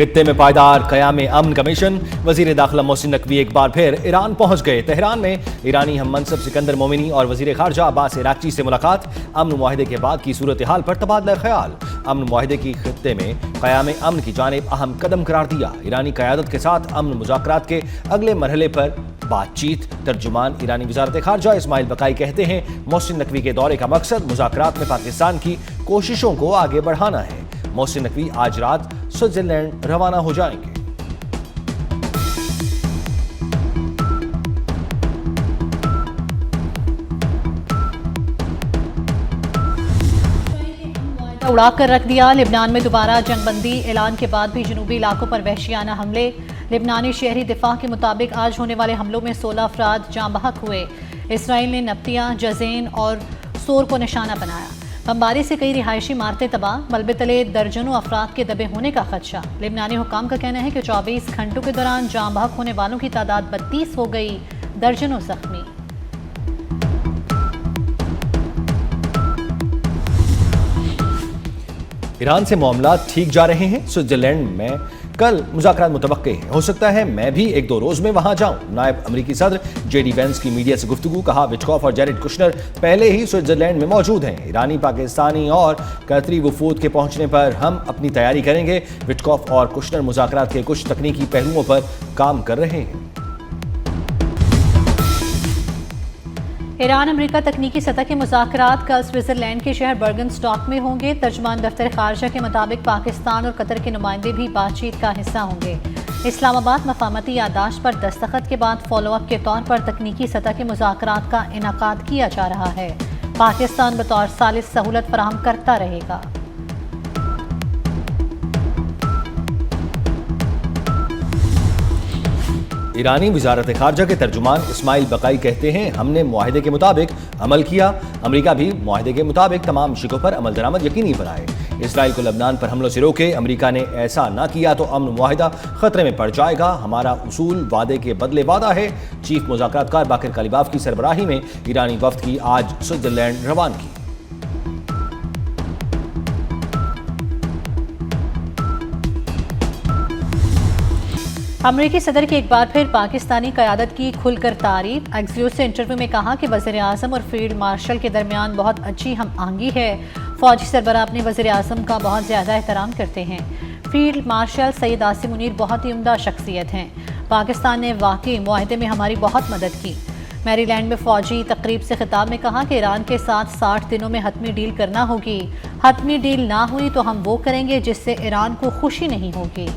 खित्ते में पायदार क़याम अमन का मिशन। वज़ीर दाखिला मोहसिन नकवी एक बार फिर ईरान पहुंच गए। तेहरान में ईरानी हम मनसब सिकंदर मोमिनी और वज़ीर ख़ारजा अब्बास इराक़ची से मुलाकात। अमन मुआहिदे के बाद की सूरत हाल पर तबादला ख्याल। अमन मुआहिदे की खित्ते में क़याम अमन की जानिब अहम कदम करार दिया। ईरानी क़यादत के साथ अमन मुज़ाकरात के अगले मरहले पर बातचीत। तर्जुमान ईरानी वज़ारत ख़ारजा इस्माइल बकाई कहते हैं, मोहसिन नकवी के दौरे का मकसद मुज़ाकरात में पाकिस्तान की कोशिशों को आगे बढ़ाना है। मोहसिन नकवी आज रात स्विट्जरलैंड रवाना हो जाएंगे। उड़ाकर रख दिया। लिबनान में दोबारा जंगबंदी ऐलान के बाद भी जनूबी इलाकों पर वहशियाना हमले। लिबनानी शहरी दिफा के मुताबिक आज होने वाले हमलों में 16 अफराद जाँ बहक हुए। इसराइल ने नब्तिया, जज़ेन और सोर को निशाना बनाया। बमबारी से कई रिहायशी इमारतें तबाह। मलबे तले दर्जनों अफराद के दबे होने का खदशा। लिबनानी हुकाम का कहना है कि 24 घंटों के दौरान जाँ बहक होने वालों की तादाद 32 हो गई, दर्जनों जख्मी। ईरान से मामला ठीक जा रहे हैं। स्विट्जरलैंड में कल मुज़ाकरात मुतवक्के हैं। हो सकता है मैं भी एक दो रोज में वहां जाऊं। नायब अमरीकी सदर जेडी वेंस की मीडिया से गुफ्तगू। कहा, विटकॉफ और जैरेड कुशनर पहले ही स्विट्जरलैंड में मौजूद हैं। ईरानी, पाकिस्तानी और कतरी वफूद के पहुंचने पर हम अपनी तैयारी करेंगे। विटकॉफ और कुशनर मुज़ाकरात के कुछ तकनीकी पहलुओं पर काम कर रहे हैं। ईरान अमेरिका तकनीकी सतह के मुज़ाकरात कल स्विट्जरलैंड के शहर बर्गनस्टॉक में होंगे। तर्जुमान दफ्तर ख़ारजा के मुताबिक पाकिस्तान और कतर के नुमाइंदे भी बातचीत का हिस्सा होंगे। इस्लामाबाद मफाहमती यादाश्त पर दस्तखत के बाद फॉलोअप के तौर पर तकनीकी सतह के मुज़ाकरात का इनेकाद किया जा रहा है। पाकिस्तान बतौर सालिस सहूलत फराहम करता रहेगा। ईरानी वज़ारत ख़ारजा के तर्जुमान इस्माइल बकाई कहते हैं, हमने मुआहिदे के मुताबिक अमल किया। अमेरिका भी मुआहिदे के मुताबिक तमाम शिकों पर अमल दरामद यकीनी बनाए। इसराइल को लबनान पर हमलों से रोके। अमेरिका ने ऐसा ना किया तो अमन मुआहिदा खतरे में पड़ जाएगा। हमारा उसूल वादे के बदले वादा है। चीफ मुज़ाकरातकार बाकिर कालिबाफ की सरबराही में ईरानी वफ्द की आज स्विट्जरलैंड रवानगी। अमरीकी सदर की एक बार फिर पाकिस्तानी क़यादत की खुलकर तारीफ। एक्सियोस से इंटरव्यू में कहा कि वज़ीर आज़म और फील्ड मार्शल के दरमियान बहुत अच्छी हम आहंगी है। फ़ौजी सरबराह अपने वज़ीर आज़म का बहुत ज़्यादा एहतराम करते हैं। फील्ड मार्शल सैयद आसिम मुनीर बहुत ही उम्दा शख्सियत हैं। पाकिस्तान ने वाकई मुआहिदे में हमारी बहुत मदद की। मैरीलैंड में फ़ौजी तकरीब से खिताब में कहा कि ईरान के साथ 60 दिनों में हतमी डील करना होगी। हतमी डील ना हुई तो हम वो करेंगे जिससे ईरान को खुशी नहीं होगी।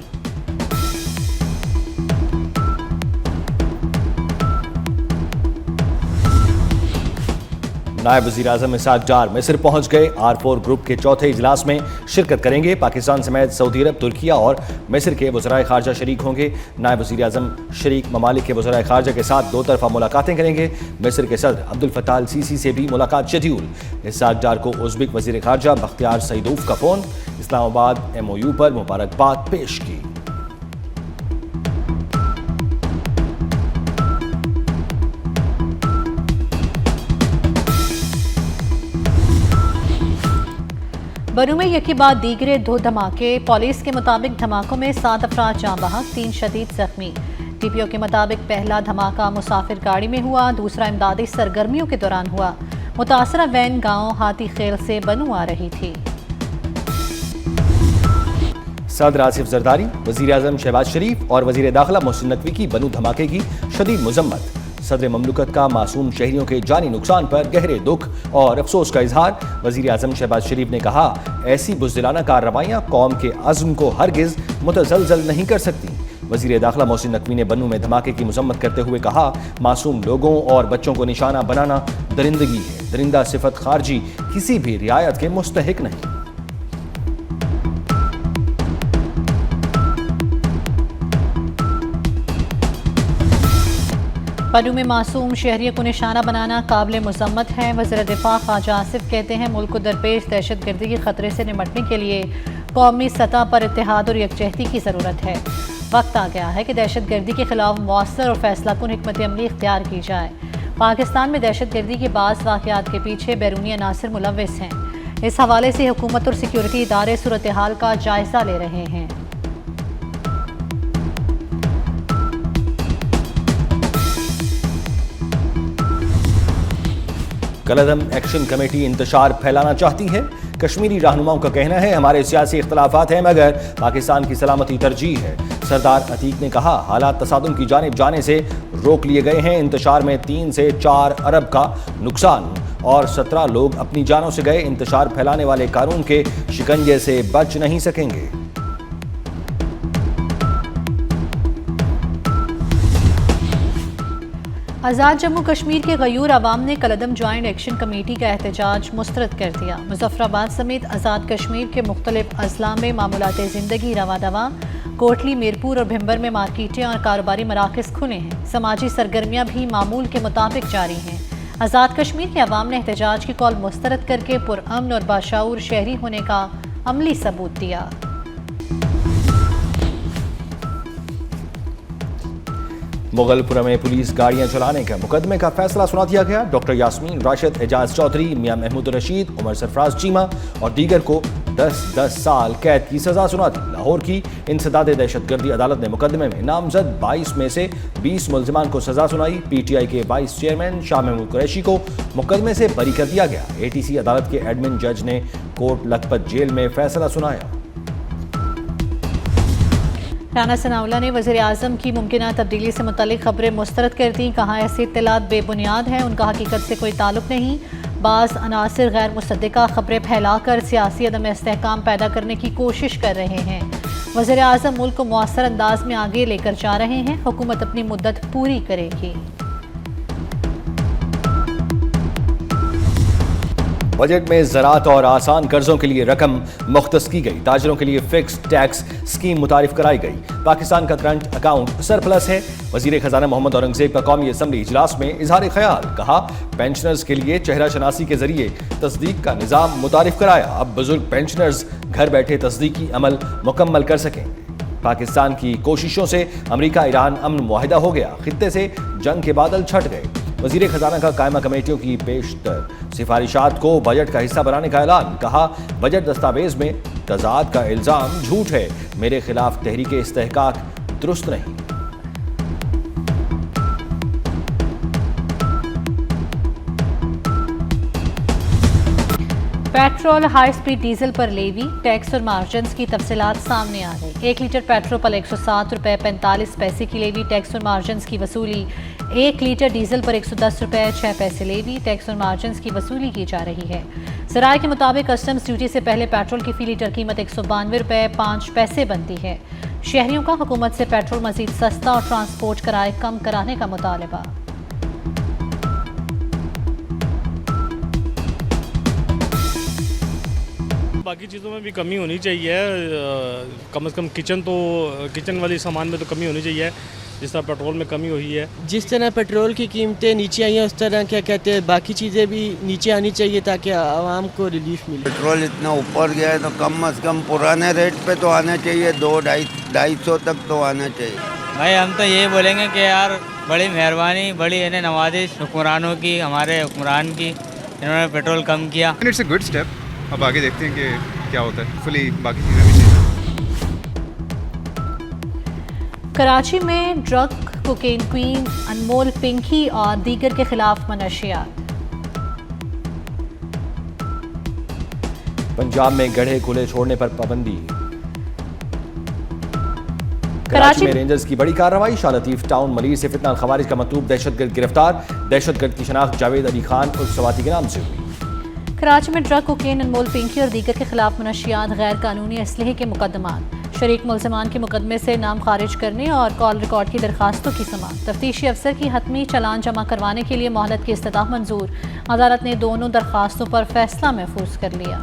नायब वज़ीर आज़म इसाक डार मिस्र पहुंच गए। R4 ग्रुप के चौथे इजलास में शिरकत करेंगे। पाकिस्तान समेत सऊदी अरब, तुर्किया और मिस्र के वज़राए ख़ारजा शरीक होंगे। नायब वज़ीर आज़म शरीक ममालिक के वज़राए ख़ारजा के साथ दो तरफ़ा मुलाकातें करेंगे। मिस्र के सदर अब्दुल फ़त्ताह अल सीसी से भी मुलाकात शेड्यूल। इसाक डार को उज़्बेक वज़ीर ख़ारजा बख्तियार सईदोव का फ़ोन। इस्लामाबाद MOU पर मुबारकबाद पेश की। बरू में यकी बाद दीगरे 2 धमाके। पुलिस के मुताबिक धमाकों में 7 अफराद जाँ बहक, 3 शदीद जख्मी। TPO के मुताबिक पहला धमाका मुसाफिर गाड़ी में हुआ, दूसरा इमदादी सरगर्मियों के दौरान हुआ। मुतासरा वैन गांव हाथी खेल से बनू आ रही थी। सदर आसिफ जरदारी, वज़ीर आज़म शहबाज शरीफ और वज़ीर दाखिला मोहसिन नकवी की बनू धमाके की शदीद मजम्मत। सदर ममलुकत का मासूम शहरियों के जानी नुकसान पर गहरे दुख और अफसोस का इजहार। वज़ीर आज़म शहबाज शरीफ ने कहा, ऐसी बुज़दिलाना कार्रवाइयाँ कौम के अज़्म को हरगिज़ मुतज़लज़ल नहीं कर सकती। वज़ीर दाखिला मोहसिन नकवी ने बनू में धमाके की मजम्मत करते हुए कहा, मासूम लोगों और बच्चों को निशाना बनाना दरिंदगी है। दरिंदा सिफत खारजी किसी भी रियायत के मुस्तहिक नहीं। बनू में मासूम शहरियों को निशाना बनाना काबिल मज़म्मत है। वज़ीर दिफा ख्वाजा आसिफ कहते हैं, मुल्क को दरपेश दहशतगर्दी के खतरे से निपटने के लिए कौमी सतह पर इत्तेहाद और यकजहती की ज़रूरत है। वक्त आ गया है कि दहशतगर्दी के खिलाफ मौसर और फैसलाकुन हिकमत अमली इख्तियार की जाए। पाकिस्तान में दहशतगर्दी के बाज़ वाक़यात के पीछे बैरूनी अनासर मुलव्विस हैं। इस हवाले से हुकूमत और सिक्योरिटी इदारे सूरत हाल का जायज़ा ले रहे हैं। कलअदम एक्शन कमेटी इंतशार फैलाना चाहती है। कश्मीरी रहनुमाओं का कहना है, हमारे सियासी इख्तलाफात हैं मगर पाकिस्तान की सलामती तरजीह है। सरदार अतीक ने कहा, हालात तसादुम की जानिब जाने से रोक लिए गए हैं। इंतशार में 3 से 4 अरब का नुकसान और 17 लोग अपनी जानों से गए। इंतशार फैलाने वाले कानून के शिकंजे से बच नहीं सकेंगे। आज़ाद जम्मू कश्मीर के गयूर अवाम ने कलअदम ज्वाइंट एक्शन कमेटी का एहतजाज मुस्तरद कर दिया। मुजफ्फराबाद समेत आज़ाद कश्मीर के मुख्तलिफ अजला में मामूलाते ज़िंदगी रवा दवा। कोटली, मीरपुर और भिम्बर में मार्केटें और कारोबारी मराकज़ खुले हैं। समाजी सरगर्मियाँ भी मामूल के मुताबिक जारी हैं। आज़ाद कश्मीर के अवाम ने एहतजाज की कॉल मुस्तरद करके पुरअमन और बाशऊर शहरी होने का अमली सबूत दिया। मुगलपुरा में पुलिस गाड़ियां चलाने का मुकदमे का फैसला सुना दिया गया। डॉक्टर यास्मीन, राशिद, एजाज चौधरी, मियां महमूद रशीद, उमर सरफराज चीमा और दीगर को 10-10 साल कैद की सजा सुना दी। लाहौर की इंसदाद दहशतगर्दी अदालत ने मुकदमे में नामजद 22 में से 20 मुल्जिमान को सजा सुनाई। PTI के वाइस चेयरमैन शाह महमूद कुरैशी को मुकदमे से बरी कर दिया गया। ATC अदालत के एडमिन जज ने कोट लखपत जेल में फैसला सुनाया। राना सनाउल्लाह ने वज़ीर आज़म की मुमकिन तब्दीली से मुतल्लिक़ खबरें मुस्तरद कर दी। कहा, ऐसी इत्तलात बेबुनियाद हैं, उनका हकीकत से कोई ताल्लुक नहीं। बाज़ अनासिर गैर मुसद्दिक़ा खबरें फैलाकर सियासी अदम इस्तेहकाम पैदा करने की कोशिश कर रहे हैं। वज़ीर आज़म मुल्क को मुअस्सर अंदाज में आगे लेकर जा रहे हैं। हुकूमत अपनी मुद्दत पूरी करेगी। बजट में ज़राअत और आसान कर्जों के लिए रकम मुख्तस की गई। ताजरों के लिए फिक्स टैक्स स्कीम मुतारिफ कराई गई। पाकिस्तान का करंट अकाउंट सरप्लस है। वज़ीर ख़जाना मोहम्मद औरंगज़ेब का कौमी असम्बली इजलास में इजहार ख्याल। कहा, पेंशनर्स के लिए चेहरा शनासी के जरिए तस्दीक का निज़ाम मुतारिफ कराया। अब बुजुर्ग पेंशनर्स घर बैठे तस्दीकी अमल मुकम्मल कर सकेंगे। पाकिस्तान की कोशिशों से अमरीका ईरान अमन मुआहिदा हो गया। खित्ते से जंग के बादल छट गए। वज़ीर ख़जाना का कायमा कमेटियों की पेशतर सिफारिशात को बजट का हिस्सा बनाने का ऐलान। कहा, बजट दस्तावेज में तजाद का इल्ज़ाम झूठ है। मेरे खिलाफ तहरीक इस्तेहकाक दुरुस्त नहीं। पेट्रोल, हाई स्पीड डीजल पर लेवी, टैक्स और मार्जिन्स की तफसीलात सामने आ गई। 1 लीटर पेट्रोल पर 107 रुपये 45 पैसे की लेवी, टैक्स और मार्जिन्स की वसूली। 1 लीटर डीजल पर 110 रुपये 6 पैसे लेवी, टैक्स और मार्जिन्स की वसूली की जा रही है। ज़राए के मुताबिक कस्टम्स ड्यूटी से पहले पेट्रोल की फ़ी लीटर कीमत 192 रुपये 5 पैसे बनती है। शहरियों का हुकूमत से पेट्रोल मज़ीद सस्ता और ट्रांसपोर्ट किराए कम कराने का मुतालबा। बाकी चीज़ों में भी कमी होनी चाहिए। कम से कम किचन वाली सामान में तो कमी होनी चाहिए, जिस तरह पेट्रोल में कमी हुई है। जिस तरह पेट्रोल की कीमतें नीचे आई हैं उस तरह क्या कहते हैं बाकी चीज़ें भी नीचे आनी चाहिए ताकि आवाम को रिलीफ मिले। पेट्रोल इतना ऊपर गया है तो कम से कम पुराने रेट पे तो आना चाहिए, 200-250 तक तो आना चाहिए। भाई हम तो यही बोलेंगे कि यार बड़ी मेहरबानी, बड़ी इन्हें नवाजिश हुक्मरानों की, हमारे हुक्मरान की, इन्होंने पेट्रोल कम किया। It's a good step. अब आगे देखते हैं कि क्या होता है। फुली बाकी चीज़ें भी चाहिए। कराची में ड्रग, कोकेन क्वीन, अनमोल पिंकी और दीगर के खिलाफ मनशियात। पंजाब में गड्ढे खुले छोड़ने पर पाबंदी। कराची में रेंजर्स की बड़ी कार्रवाई। शाह लतीफ टाउन मलिर से फितना खवारिज का मतलूब दहशतगर्द गिरफ्तार। दहशतगर्द की शनाख्त जावेद अली खान उर्फ सवाती के नाम से हुई। कराची में ड्रग, कोकेन, अनमोल पिंकी और दीगर के खिलाफ मनशियात, गैर कानूनी असलहे के मुकदमात, शरीक मुल्ज़िमान के मुकदमे से नाम खारिज करने और कॉल रिकॉर्ड की दरखास्तों की समाअत। तफ्तीशी अफसर की हतमी चालान जमा करवाने के लिए मोहलत की इस्तदा मंजूर। अदालत ने दोनों दरखास्तों पर फैसला महफूज कर लिया।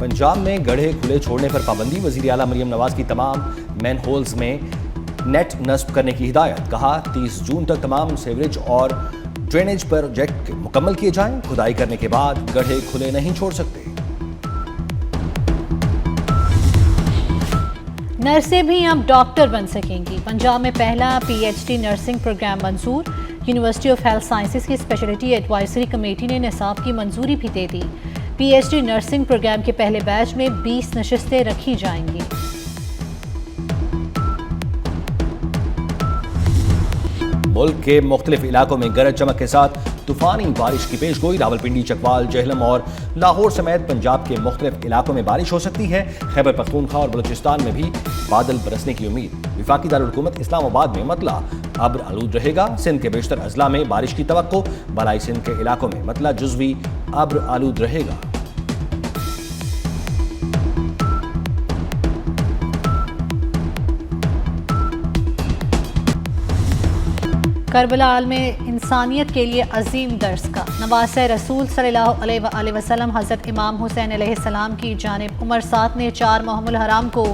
पंजाब में गड्ढे खुले छोड़ने पर पाबंदी। वज़ीर आला मरियम नवाज की तमाम मैन होल्स में नेट नस्ब करने की हिदायत। कहा, 30 जून तक तमाम सीवरेज और ड्रेनेज प्रोजेक्ट मुकम्मल किए जाएं। खुदाई करने के बाद गड्ढे खुले नहीं छोड़ सकते। नर्सें भी अब डॉक्टर बन सकेंगी। पंजाब में पहला PhD नर्सिंग प्रोग्राम मंजूर। यूनिवर्सिटी ऑफ हेल्थ साइंसेज की स्पेशलिटी एडवाइजरी कमेटी ने निसाब की मंजूरी भी दे दी। PhD नर्सिंग प्रोग्राम के पहले बैच में 20 नशिस्तें रखी जाएंगी। मुल्क के मुख्तलिफ इलाकों में गरज चमक के साथ तूफानी बारिश की पेशगोई। रावलपिंडी, चकवाल, जेहलम और लाहौर समेत पंजाब के मुख्तलिफ इलाकों में बारिश हो सकती है। खैबर पख्तूनख्वा और बलूचिस्तान में भी बादल बरसने की उम्मीद। वफाकी दारुल-हुकूमत इस्लामाबाद में मतला अब्र आलूद रहेगा। सिंध के बेशतर अजला में बारिश की तवक्को। बलाई सिंध के इलाकों में मतला जुज़वी अब्र आलूद रहेगा। करबला में इंसानियत के लिए अजीम दर्स का नवासे रसूल सल्लल्लाहु अलैहि वसल्लम हज़रत इमाम हुसैन अलैहिस्सलाम की जानिब उमर सात ने 4 मुहर्रम हराम को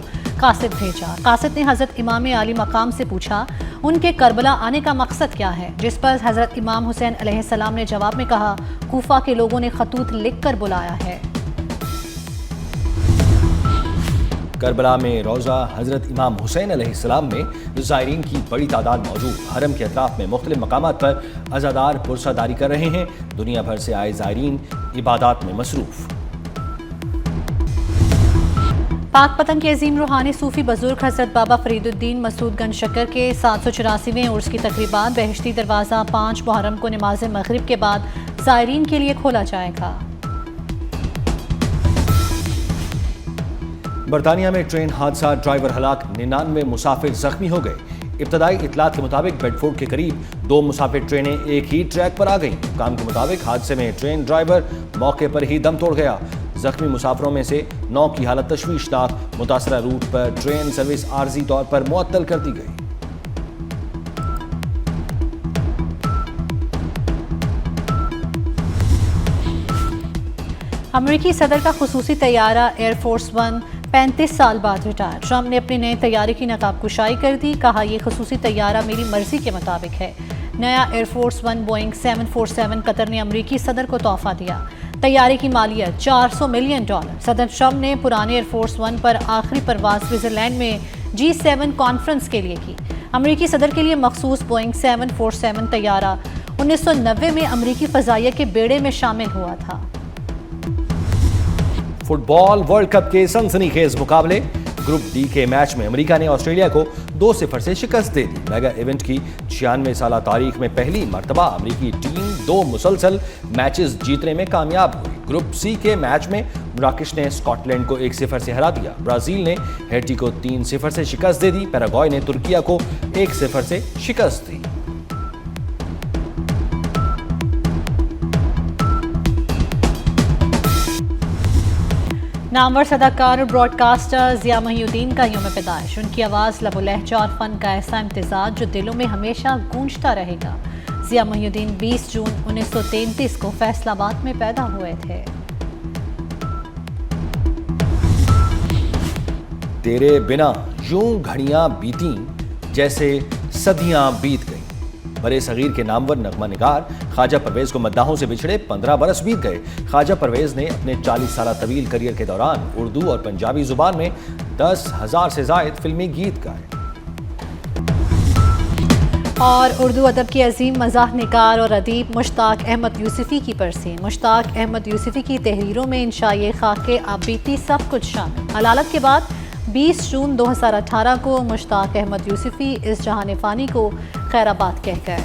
कासिद भेजा। कासिद ने हज़रत इमाम आली मकाम से पूछा उनके करबला आने का मकसद क्या है, जिस पर हज़रत इमाम हुसैन अलैहिस्सलाम ने जवाब में कहा, कूफा के लोगों ने खतूत लिख कर बुलाया है। करबला में रोज़ा हज़रत इमाम हुसैन अलैहिस्सलाम में ज़ायरीन की बड़ी तादाद मौजूद। हरम के अतराफ में मुख्तलिफ मकामात पर अज़ादार पुरसादारी कर रहे हैं। दुनिया भर से आए ज़ायरीन इबादत में मसरूफ़। पाक पतन के अजीम रूहानी सूफी बुजुर्ग हज़रत बाबा फरीदुद्दीन मसूद गंज शक्कर के 784वें उर्स की तकरीबात बहश्ती दरवाज़ा 5 मुहर्रम को नमाज मगरिब के बाद ज़ायरीन के लिए खोला जाएगा। बरतानिया में ट्रेन हादसा, ड्राइवर हलाक, 99 मुसाफिर जख्मी हो गए। इब्तदाई इतलात के मुताबिक बेडफोर्ड के करीब 2 मुसाफिर ट्रेनें एक ही ट्रैक पर आ गईं। हुकाम के मुताबिक हादसे में ट्रेन ड्राइवर मौके पर ही दम तोड़ गया। जख्मी मुसाफिरों में से 9 की हालत तशवीशनाक। मुतासरा रूट पर ट्रेन सर्विस आर्जी तौर पर मुअत्तल कर दी गई। अमरीकी सदर का खुसूसी तैयारा एयरफोर्स 1 35 साल बाद रिटायर। ट्रंप ने अपनी नए तैयारे की नकाबकुशाई कर दी। कहा, यह खुसूसी तैयारा मेरी मर्जी के मुताबिक है। नया एयरफोर्स 1 बोइंग 747 कतर ने अमरीकी सदर को तोहफा दिया। तैयारे की मालियत $400 मिलियन। सदर ट्रंप ने पुराने एयरफोर्स 1 पर आखिरी परवाज स्विट्जरलैंड में G7 कॉन्फ्रेंस के लिए की। अमरीकी सदर के लिए मखसूस बोइंग 747 तैयारा 1990 में अमरीकी फजाइया के बेड़े में शामिल हुआ था। फुटबॉल वर्ल्ड कप के सनसनीखेज मुकाबले। ग्रुप डी के मैच में अमेरिका ने ऑस्ट्रेलिया को 2-0 से शिकस्त दे दी। मेगा इवेंट की 96 साला तारीख में पहली मरतबा अमेरिकी टीम 2 मुसलसल मैचेस जीतने में कामयाब हुई। ग्रुप सी के मैच में मराकश ने स्कॉटलैंड को 1-0 से हरा दिया। ब्राजील ने हैटी को 3-0 से शिकस्त दे दी। पैराग्वे ने तुर्किया को 1-0 से शिकस्त दी। नामवर अदाकार और ब्रॉडकास्टर ज़िया मोहिउद्दीन का यौम पैदाइश। उनकी आवाज़, लबो लहजा और फ़न का ऐसा इम्तिज़ाज जो दिलों में हमेशा गूंजता रहेगा। ज़िया मोहिउद्दीन 20 जून 1933 को फैसलाबाद में पैदा हुए थे। तेरे बिना यूं घड़ियां बीती जैसे सदियां बीत गई। बरे सगीर के नामवर नगमा निगार ख्वाजा परवेज को मद्दाहों से बिछड़े 15 बरस बीत गए। ख्वाजा परवेज ने अपने 40 साल तवील करियर के दौरान उर्दू और पंजाबी जुबान में 10,000 से जायद फिल्मी गीत गाए। और उर्दू अदब के अजीम मज़ाह निगार और अदीब मुश्ताक अहमद यूसुफ़ी की बरसी। मुश्ताक अहमद यूसुफ़ी की तहरीरों में इंशाए खाके आबीती सब कुछ शामिल। हलालत के बाद 20 जून 2018 को मुश्ताक अहमद यूसुफ़ी इस जहान फ़ानी को खैराबाद कह गए।